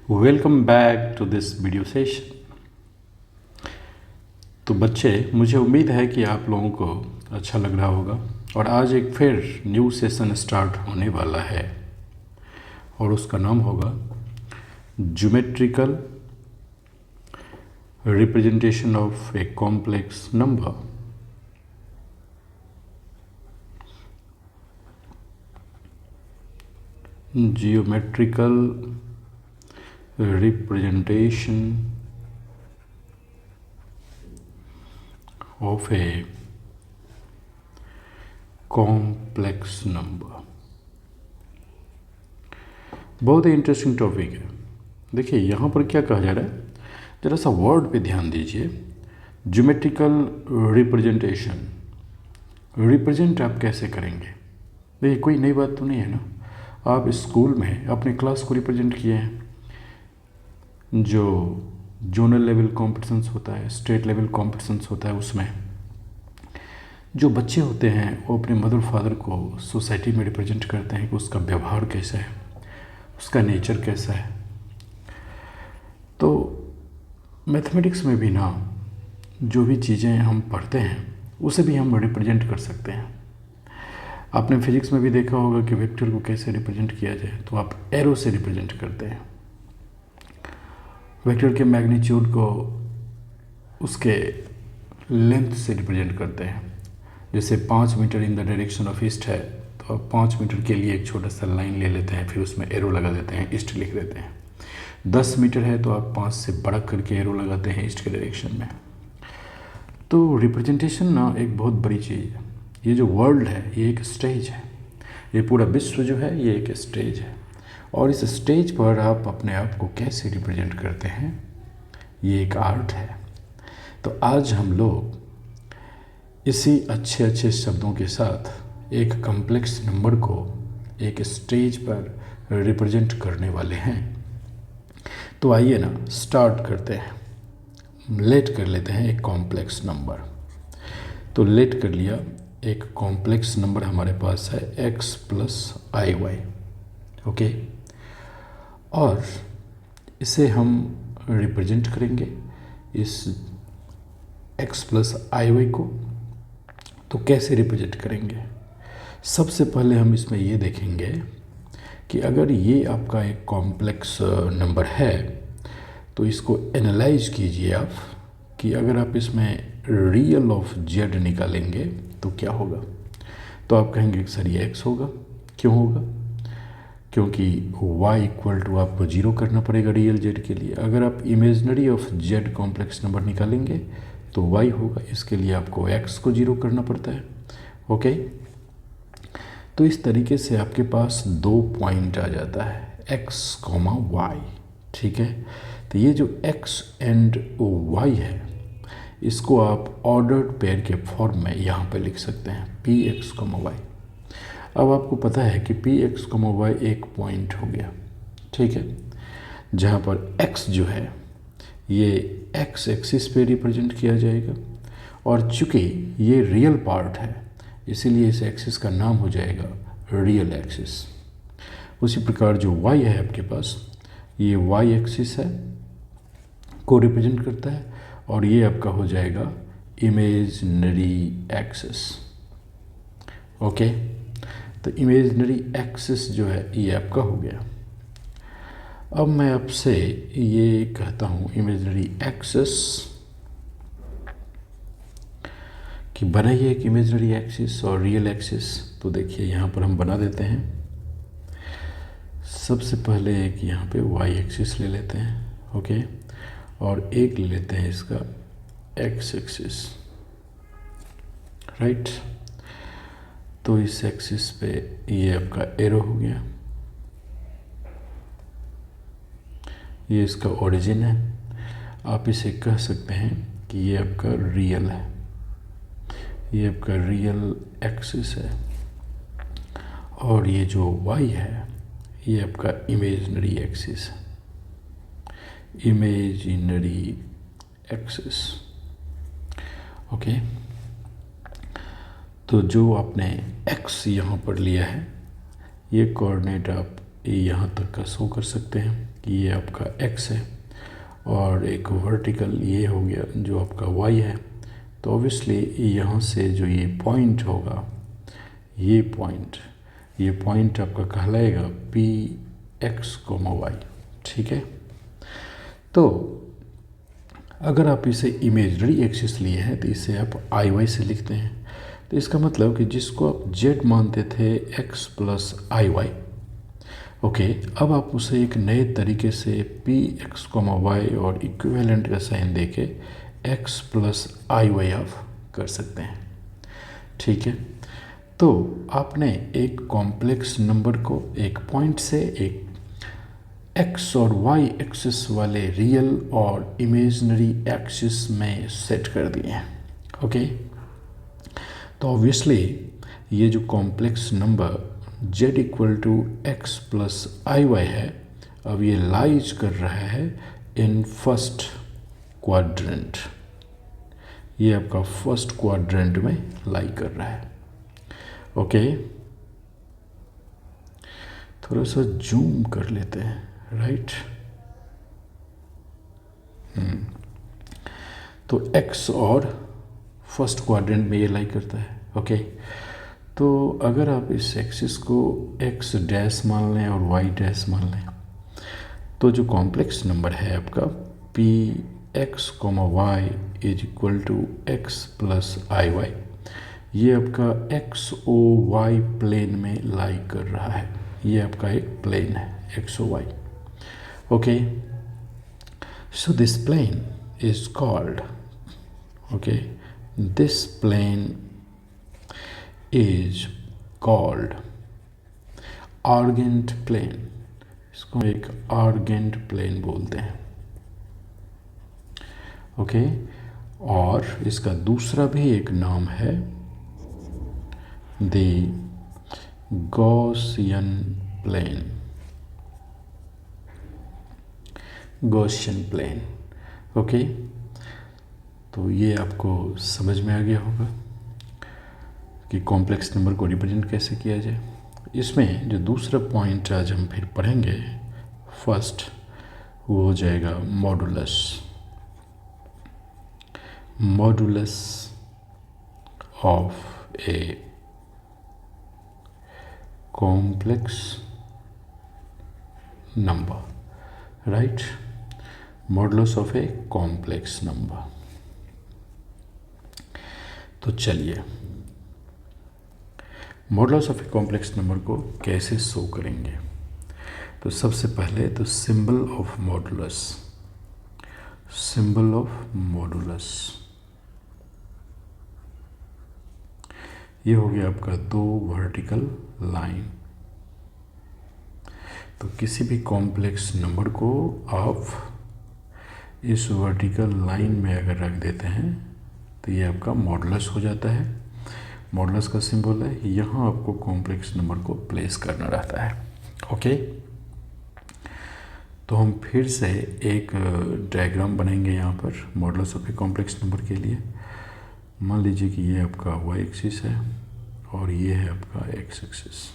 Welcome back to this video session. तो बच्चे, मुझे उम्मीद है कि आप लोगों को अच्छा लग रहा होगा और आज एक फिर न्यू सेशन स्टार्ट होने वाला है और उसका नाम होगा geometrical representation of A complex number. Geometrical representation of a complex number। बहुत ही इंटरेस्टिंग टॉपिक है। देखिए यहाँ पर क्या कहा जा रहा है, जरा सा वर्ड पे ध्यान दीजिए। ज्योमेट्रिकल रिप्रेजेंटेशन, रिप्रेजेंट आप कैसे करेंगे? देखिए कोई नई बात तो नहीं है ना। आप स्कूल में अपने क्लास को रिप्रेजेंट किए हैं। जो जोनल लेवल कॉम्पिटिशन्स होता है, स्टेट लेवल कॉम्पिटिशन्स होता है, उसमें जो बच्चे होते हैं वो अपने मदर फादर को सोसाइटी में रिप्रेजेंट करते हैं कि उसका व्यवहार कैसा है, उसका नेचर कैसा है। तो मैथमेटिक्स में भी ना जो भी चीज़ें हम पढ़ते हैं उसे भी हम रिप्रेजेंट कर सकते हैं। आपने फिजिक्स में भी देखा होगा कि वेक्टर को कैसे रिप्रेजेंट किया जाए, तो आप एरो से रिप्रेजेंट करते हैं। वेक्टर के मैग्नीट्यूड को उसके लेंथ से रिप्रेजेंट करते हैं। जैसे 5 meter in the direction of east है, तो आप 5 मीटर के लिए एक छोटा सा लाइन ले लेते हैं, फिर उसमें एरो लगा देते हैं, ईस्ट लिख देते हैं। 10 मीटर है तो आप 5 से बड़ा करके एरो लगाते हैं ईस्ट के डायरेक्शन में। तो रिप्रेजेंटेशन ना एक बहुत बड़ी चीज़ है। ये जो वर्ल्ड है ये एक स्टेज है, ये पूरा विश्व जो है ये एक स्टेज है, और इस स्टेज पर आप अपने आप को कैसे रिप्रेजेंट करते हैं ये एक आर्ट है। तो आज हम लोग इसी अच्छे अच्छे शब्दों के साथ एक कॉम्प्लेक्स नंबर को एक स्टेज पर रिप्रेजेंट करने वाले हैं। तो आइए ना स्टार्ट करते हैं। लेट कर लेते हैं एक कॉम्प्लेक्स नंबर। तो लेट कर लिया, एक कॉम्प्लेक्स नंबर हमारे पास है x plus i Y. Okay, और इसे हम रिप्रेजेंट करेंगे इस x प्लस आई वाई को। तो कैसे रिप्रेजेंट करेंगे? सबसे पहले हम इसमें ये देखेंगे कि अगर ये आपका एक कॉम्प्लेक्स नंबर है तो इसको एनालाइज कीजिए आप कि अगर आप इसमें रियल ऑफ जेड निकालेंगे तो क्या होगा। तो आप कहेंगे कि सर ये x होगा। क्यों होगा? क्योंकि y इक्वल टू आपको 0 करना पड़ेगा रियल जेड के लिए। अगर आप imaginary of Z complex number निकालेंगे तो y होगा, इसके लिए आपको x को 0 करना पड़ता है। ओके, तो इस तरीके से आपके पास 2 पॉइंट आ जाता है x, y। ठीक है, तो ये जो x एंड y है इसको आप ऑर्डर्ड पेयर के फॉर्म में यहाँ पे लिख सकते हैं px, y। अब आपको पता है कि px, y एक पॉइंट हो गया। ठीक है, जहाँ पर x जो है ये x एक्सिस पे रिप्रेजेंट किया जाएगा, और चूँकि ये रियल पार्ट है इसीलिए इस एक्सिस का नाम हो जाएगा रियल एक्सिस। उसी प्रकार जो y है आपके पास, ये y एक्सिस है को रिप्रेजेंट करता है, और ये आपका हो जाएगा इमेजनरी एक्सिस। ओके, तो इमेजनरी एक्सिस जो है ये आपका हो गया। अब मैं आपसे ये कहता हूँ इमेजनरी एक्सिस कि बनाइए एक इमेजनरी एक्सिस और रियल एक्सिस। तो देखिए यहाँ पर हम बना देते हैं। सबसे पहले एक यहाँ पे y एक्सिस ले लेते हैं। ओके, और एक ले लेते हैं इसका x एक्सिस। राइट, तो इस एक्सिस पे ये आपका एरो हो गया, ये इसका ओरिजिन है। आप इसे कह सकते हैं कि ये आपका रियल है, ये आपका रियल एक्सिस है, और ये जो y है ये आपका इमेजनरी एक्सिस है, इमेजिनरी एक्सिस। ओके, तो जो आपने x यहाँ पर लिया है ये कोऑर्डिनेट आप यहाँ तक का शो कर सकते हैं कि ये आपका x है, और एक वर्टिकल ये हो गया जो आपका y है। तो ऑब्वियसली यहाँ से जो ये पॉइंट होगा, ये पॉइंट आपका कहलाएगा पी एक्स कोमा वाई। ठीक है, तो अगर आप इसे इमेजनरी एक्सिस लिए हैं तो इसे आप आई वाई से लिखते हैं। तो इसका मतलब कि जिसको आप जेड मानते थे x plus i Y, okay, अब आप उसे एक नए तरीके से पी एक्स कोमा वाई और इक्विवेलेंट का साइन देके एक्स प्लस आई वाई आप कर सकते हैं। ठीक है, तो आपने एक कॉम्प्लेक्स नंबर को एक पॉइंट से एक एक्स और वाई एक्सिस वाले रियल और इमेजनरी एक्सिस में सेट कर दिए हैं। ओके, तो ऑब्वियसली ये जो complex number z equal to x plus i y है, अब ये लाइज कर रहा है इन फर्स्ट क्वाड्रेंट। ये आपका फर्स्ट क्वाड्रेंट में लाई कर रहा है। ओके, थोड़ा सा जूम कर लेते हैं, राइट। तो x और फर्स्ट क्वाड्रेंट में ये लाई करता है। ओके, तो अगर आप इस एक्सिस को x डैश मान लें और y डैश मान लें, तो जो कॉम्प्लेक्स नंबर है आपका P x comma y is equal to x plus i y, ये आपका एक्स ओ वाई प्लेन में लाई कर रहा है। ये आपका एक प्लेन है X O Y. Okay, so this plane is called, okay, this plane is called argent plane। इसको एक argent plane बोलते हैं। ओके, और इसका दूसरा भी एक नाम है the Gaussian plane, Gaussian plane. Okay, तो ये आपको समझ में आ गया होगा कि कॉम्प्लेक्स नंबर को रिप्रेजेंट कैसे किया जाए। इसमें जो दूसरा पॉइंट आज हम फिर पढ़ेंगे फर्स्ट, वो हो जाएगा modulus. Modulus of A complex number, right, modulus of A complex number. तो चलिए modulus of A complex number को कैसे शो करेंगे। तो सबसे पहले तो symbol of modulus, symbol of modulus, ये हो गया आपका दो वर्टिकल लाइन। तो किसी भी कॉम्प्लेक्स नंबर को आप इस वर्टिकल लाइन में अगर रख देते हैं तो ये आपका मॉडुलस हो जाता है। मॉडुलस का सिंबल है, यहाँ आपको कॉम्प्लेक्स नंबर को प्लेस करना रहता है। ओके, तो हम फिर से एक डायग्राम बनाएंगे यहाँ पर modulus of A complex number के लिए। मान लीजिए कि ये आपका वाई एक्सिस है और ये है आपका एक्स एक्सिस।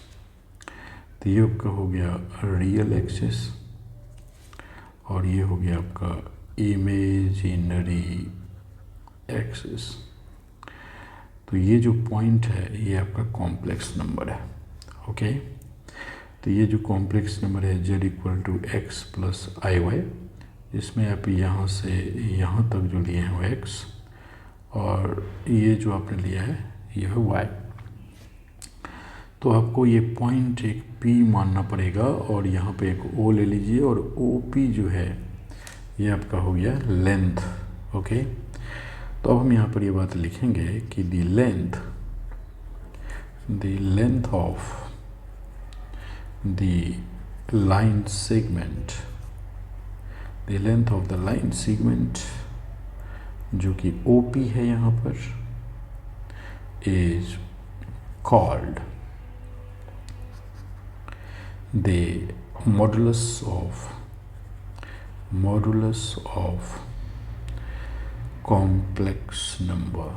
तो ये आपका हो गया रियल एक्सिस और ये हो गया आपका इमेजिनरी एक्सिस। तो ये जो पॉइंट है ये आपका कॉम्प्लेक्स नंबर है। ओके, तो ये जो कॉम्प्लेक्स नंबर है z equal to x plus i y, इसमें आप यहाँ से यहाँ तक जो लिए हैं वो x और ये जो आपने लिया है ये है y। तो आपको ये पॉइंट एक P मानना पड़ेगा और यहाँ पे एक O ले लीजिए और OP जो है ये आपका हो गया लेंथ। ओके, तो अब हम यहाँ पर ये बात लिखेंगे कि the length of the line segment, the length of the line segment जो कि OP है यहाँ पर, is called the modulus of complex number,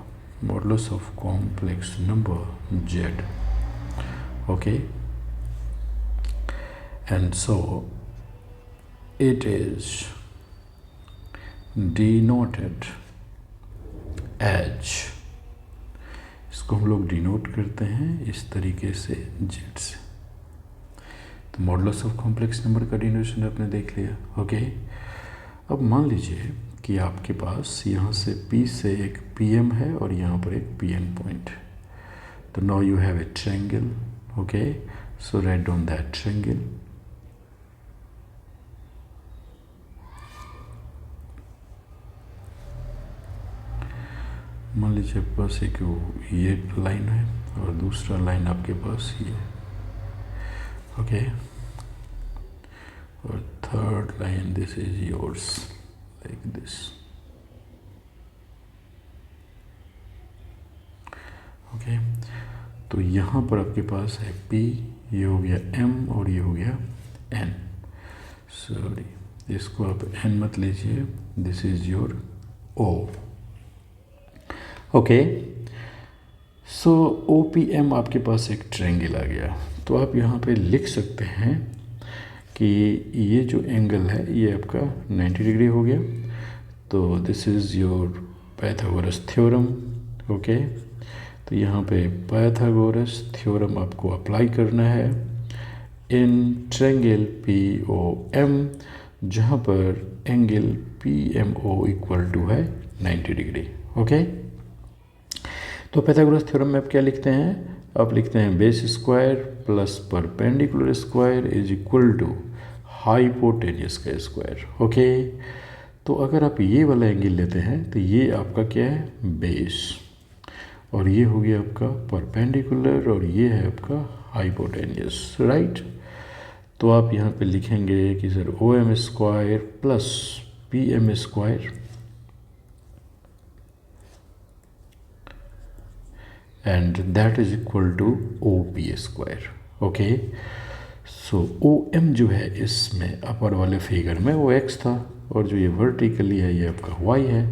modulus of complex number z। Okay, and so it is denoted as, इसको हम लोग denote करते हैं इस तरीके से जेड से। तो मॉडुलस ऑफ कॉम्प्लेक्स नंबर का डिनोशन आपने देख लिया। ओके, अब मान लीजिए कि आपके पास यहाँ से P से एक PM है और यहाँ पर एक PN पॉइंट। तो now you have a triangle. Okay, so write down that triangle. मान लीजिए आपके पास एक ये लाइन है और दूसरा लाइन आपके पास ये। ओके, और third line this is yours like this. Okay, तो यहाँ पर आपके पास है P, ये हो गया M और ये हो गया N। सॉरी, इसको आप N मत लीजिए, this is your O। Okay, so OPM आपके पास एक ट्रायंगल आ गया। तो आप यहाँ पे लिख सकते हैं कि ये जो एंगल है ये आपका 90 डिग्री हो गया। तो this is your Pythagoras theorem. Okay, तो यहाँ पे पाइथागोरस थ्योरम आपको अप्लाई करना है इन ट्रायंगल POM, जहाँ पर एंगल PMO इक्वल टू है 90 डिग्री। ओके, तो पाइथागोरस थ्योरम में आप क्या लिखते हैं? आप लिखते हैं base square plus perpendicular square is equal to hypotenuse का स्क्वायर। ओके, तो अगर आप ये वाला एंगल लेते हैं तो ये आपका क्या है? बेस, और ये हो गया आपका परपेंडिकुलर और ये है आपका हाइपोटेन्यूस, राइट। तो आप यहाँ पे लिखेंगे कि sir OM square plus PM square and that is equal to OP square। Okay, so OM जो है इसमें अपर वाले फिगर में वो x था और जो ये वर्टिकली है ये आपका y है।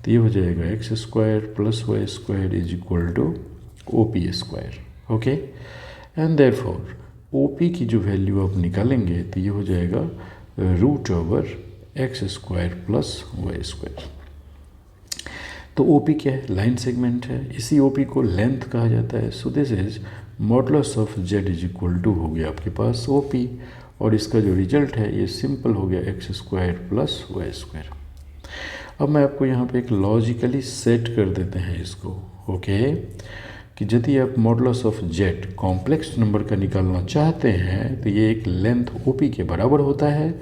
तो ये हो जाएगा x square plus y square is equal to OP square. Okay, and therefore OP की जो वैल्यू आप निकालेंगे तो ये हो जाएगा root over x square plus y square. तो OP क्या है? लाइन सेगमेंट है, इसी OP को लेंथ कहा जाता है। So this is modulus of Z is equal to हो गया आपके पास OP, और इसका जो रिजल्ट है ये सिंपल हो गया x square plus y square. अब मैं आपको यहाँ पे एक लॉजिकली सेट कर देते हैं इसको। ओके, कि यदि आप modulus of Z complex number का निकालना चाहते हैं तो ये एक लेंथ OP के बराबर होता है,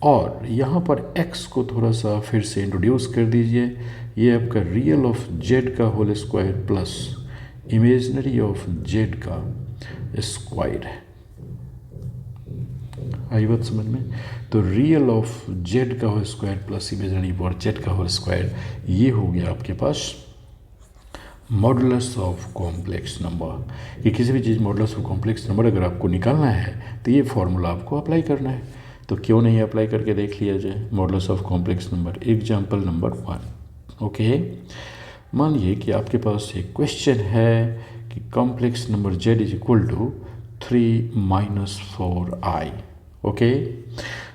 और यहाँ पर x को थोड़ा सा फिर से इंट्रोड्यूस कर दीजिए। ये आपका रियल ऑफ Z का whole square plus imaginary of Z का स्क्वायर है। आई बात समझ में? तो रियल ऑफ Z का whole square plus imaginary of Z का होल स्क्वायर, ये हो गया आपके पास मॉडुलस ऑफ कॉम्प्लेक्स नंबर। कि किसी भी चीज़ मॉडुलस ऑफ कॉम्प्लेक्स नंबर अगर आपको निकालना है तो ये फॉर्मूला आपको अप्लाई करना है। तो क्यों नहीं अप्लाई करके देख लिया जाए modulus of complex number. Example number 1। Okay, मान लीजिए कि आपके पास एक क्वेश्चन है कि complex number Z is equal to 3 - 4i। Okay,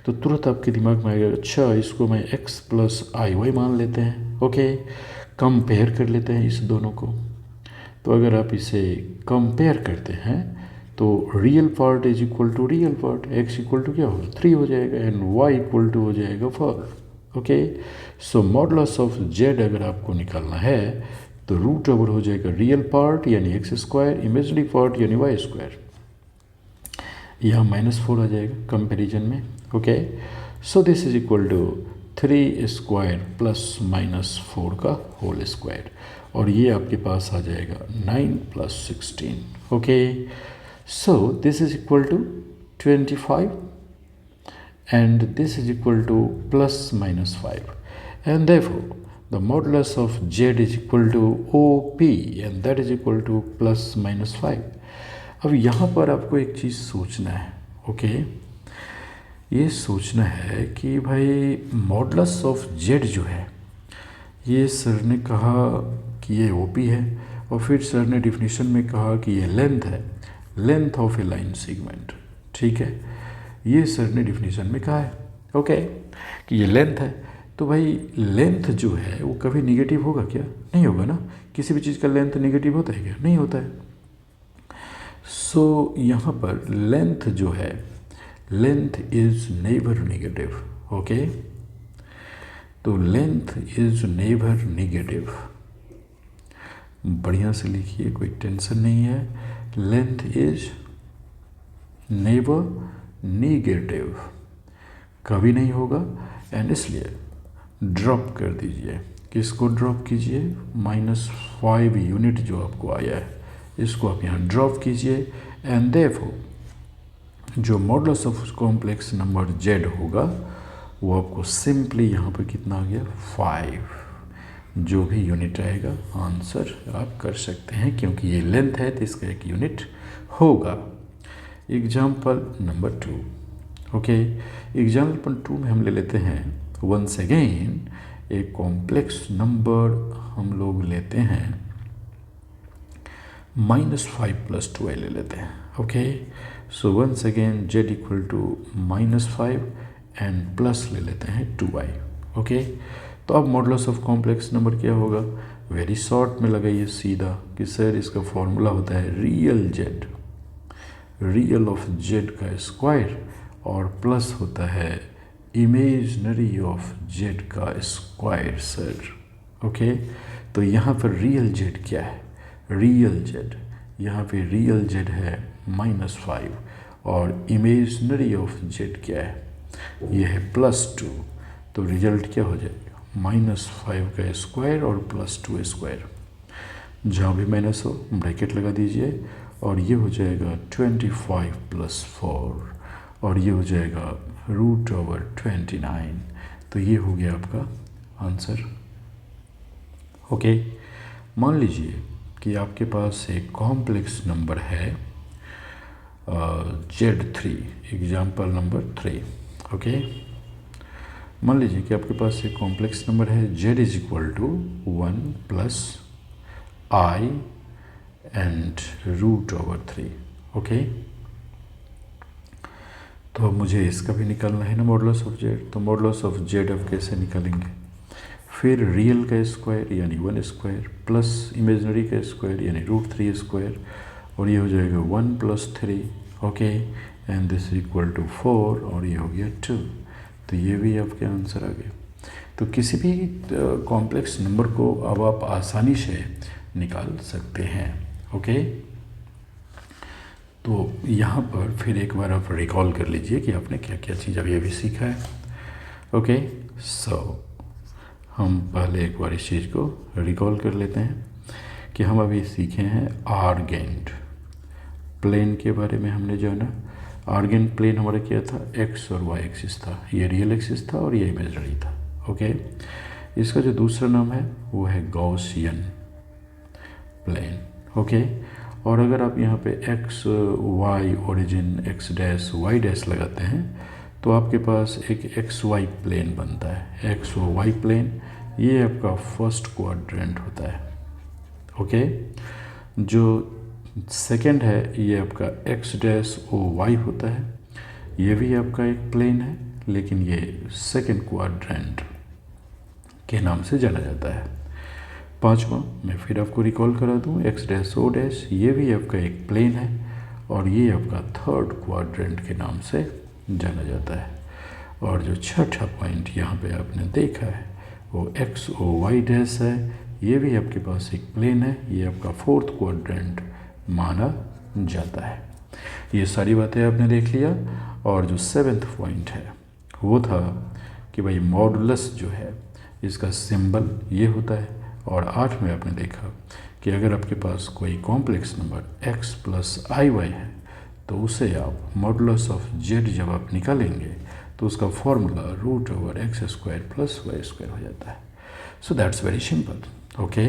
तो तुरंत आपके दिमाग में आएगा अच्छा इसको मैं x प्लस IY मान लेते हैं। ओके, कंपेयर कर लेते हैं इस दोनों को। तो अगर आप इसे कंपेयर करते हैं तो real part is equal to real part, x equal to क्या होगा? 3 हो जाएगा, एंड y इक्वल टू हो जाएगा 4। Okay, so modulus of Z अगर आपको निकालना है तो रूट ओवर हो जाएगा रियल पार्ट यानी x स्क्वायर, इमेजनरी पार्ट यानी y स्क्वायर। यहाँ -4 आ जाएगा कंपेरिजन में। Okay, so this is equal to 3 square plus -4 का होल स्क्वायर, और ये आपके पास आ जाएगा 9 + 16। Okay, so this is equal to 25 and this is equal to +-5, and therefore the modulus of Z is equal to OP and that is equal to +-5। अब यहाँ पर आपको एक चीज़ सोचना है। ओके, ये सोचना है कि भाई मॉडुलस ऑफ Z जो है ये सर ने कहा कि ये OP है, और फिर सर ने डिफिनीशन में कहा कि ये लेंथ है, length of A line segment. ठीक है, ये सर ने डिफिनीशन में कहा है ओके कि ये लेंथ है। तो भाई लेंथ जो है वो कभी निगेटिव होगा क्या? नहीं होगा ना। किसी भी चीज़ का लेंथ निगेटिव होता है क्या? नहीं होता है। सो यहाँ पर लेंथ जो है, length is never negative. Okay, तो लेंथ इज नेवर नेगेटिव। बढ़िया से लिखिए, कोई टेंशन नहीं है। लेंथ इज नेवर नेगेटिव, कभी नहीं होगा। एंड इसलिए ड्रॉप कर दीजिए। किसको ड्रॉप कीजिए? -5 यूनिट जो आपको आया है, इसको आप यहाँ ड्रॉप कीजिए। एंड देयरफॉर जो modulus of complex number z होगा वो आपको सिंपली यहाँ पर कितना आ गया? 5। जो भी यूनिट आएगा आंसर आप कर सकते हैं, क्योंकि ये लेंथ है तो इसका एक यूनिट होगा। Example number 2। ओके, एग्जाम्पल 2 में हम ले लेते हैं वंस अगेन एक कॉम्प्लेक्स नंबर हम लोग लेते हैं -5 + 2i ले लेते हैं। Okay, so once again z = -5 and plus ले लेते हैं 2i। ओके, तो अब मॉडुलस ऑफ कॉम्प्लेक्स नंबर क्या होगा? वेरी शॉर्ट में लगाइए सीधा कि सर इसका फॉर्मूला होता है real z, real of z का स्क्वायर, और प्लस होता है इमेजनरी ऑफ z का स्क्वायर सर। ओके, तो यहाँ पर रियल z क्या है? रियल z, यहाँ पे रियल z है -5 और इमेजनरी ऑफ z क्या है? ये है +2। तो रिजल्ट क्या हो जाएगा? -5 का स्क्वायर और +2 स्क्वायर। जहाँ भी माइनस हो ब्रैकेट लगा दीजिए और ये हो जाएगा 25 + 4 और ये हो जाएगा √29। तो ये हो गया आपका आंसर। ओके, मान लीजिए कि आपके पास एक कॉम्प्लेक्स नंबर है Z3, एग्जाम्पल नंबर 3। ओके, मान लीजिए कि आपके पास एक कॉम्प्लेक्स नंबर है Z = 1 + i एंड √3। ओके, तो अब मुझे इसका भी निकालना है ना मॉडुलस ऑफ z। तो मॉडुलस ऑफ z अब कैसे निकालेंगे? फिर रियल का स्क्वायर यानी 1 स्क्वायर प्लस इमेजनरी का स्क्वायर यानी √3 स्क्वायर, और ये हो जाएगा 1 + 3। ओके, एंड दिस = 4 और ये हो गया 2। तो ये भी आपके आंसर आ गए। तो किसी भी कॉम्प्लेक्स नंबर को अब आप आसानी से निकाल सकते हैं। ओके, तो यहाँ पर फिर एक बार आप रिकॉल कर लीजिए कि आपने क्या क्या चीज़ अभी अभी सीखा है। ओके, सो हम पहले एक बार इस चीज़ को रिकॉल कर लेते हैं कि हम अभी सीखे हैं आर्गेंट प्लेन के बारे में। हमने जो है ना आर्गेंट प्लेन हमारा क्या था? x और y एक्सिस था, ये रियल एक्सिस था और ये इमेजनरी था। ओके, इसका जो दूसरा नाम है वो है गॉसियन प्लेन। ओके, और अगर आप यहाँ पे x y origin x' y' लगाते हैं तो आपके पास एक XY प्लेन बनता है। x और y प्लेन ये आपका फर्स्ट क्वाड्रेंट होता है। ओके, जो सेकंड है ये आपका x' होता है, ये भी आपका एक प्लेन है लेकिन ये सेकंड क्वाड्रेंट के नाम से जाना जाता है। पांचवा मैं फिर आपको रिकॉल करा दूँ, x' ये भी आपका एक प्लेन है और ये आपका थर्ड क्वाड्रेंट के नाम से जाना जाता है। और जो छठा पॉइंट यहाँ पे आपने देखा है वो XOY' है, ये भी आपके पास एक प्लेन है, ये आपका फोर्थ क्वाड्रेंट माना जाता है। ये सारी बातें आपने देख लिया। और जो सेवेंथ पॉइंट है वो था कि भाई मॉडुलस जो है इसका सिंबल ये होता है। और 8 में आपने देखा कि अगर आपके पास कोई कॉम्प्लेक्स नंबर x + iy है तो उसे आप मॉडुलस ऑफ z जब आप निकालेंगे तो उसका फॉर्मूला √x² + y² हो जाता है। So that's very simple. Okay,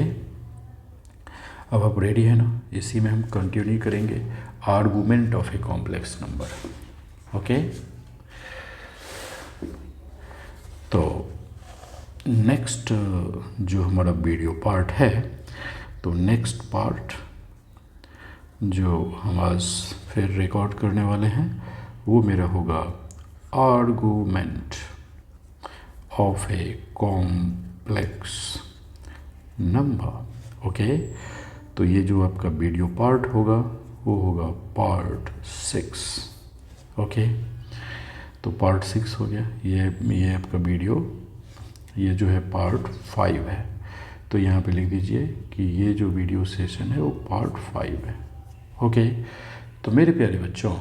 अब आप रेडी है ना? इसी में हम कंटिन्यू करेंगे argument of A complex number. Okay, तो नेक्स्ट जो हमारा वीडियो पार्ट है, तो नेक्स्ट पार्ट जो हम आज फिर रिकॉर्ड करने वाले हैं वो मेरा होगा argument of A complex number. Okay, तो ये जो आपका वीडियो पार्ट होगा वो होगा पार्ट 6। ओके, तो पार्ट 6 हो गया। ये आपका वीडियो, ये जो है पार्ट 5 है। तो यहाँ पे लिख दीजिए कि ये जो वीडियो सेशन है वो पार्ट 5 है। ओके, तो मेरे प्यारे बच्चों,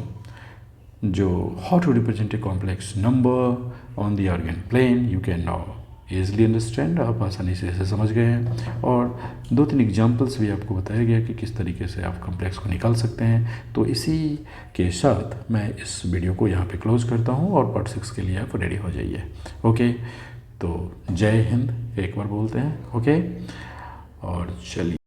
जो how to represent a complex number on the Argand plane you can now easily understand, आप आसानी से इसे समझ गए हैं। और 2-3 एग्जाम्पल्स भी आपको बताया गया कि किस तरीके से आप कॉम्प्लेक्स को निकाल सकते हैं। तो इसी के साथ मैं इस वीडियो को यहाँ पे क्लोज करता हूँ और पार्ट 6 के लिए आप रेडी हो जाइए। ओके, तो जय हिंद एक बार बोलते हैं। ओके, और चलिए।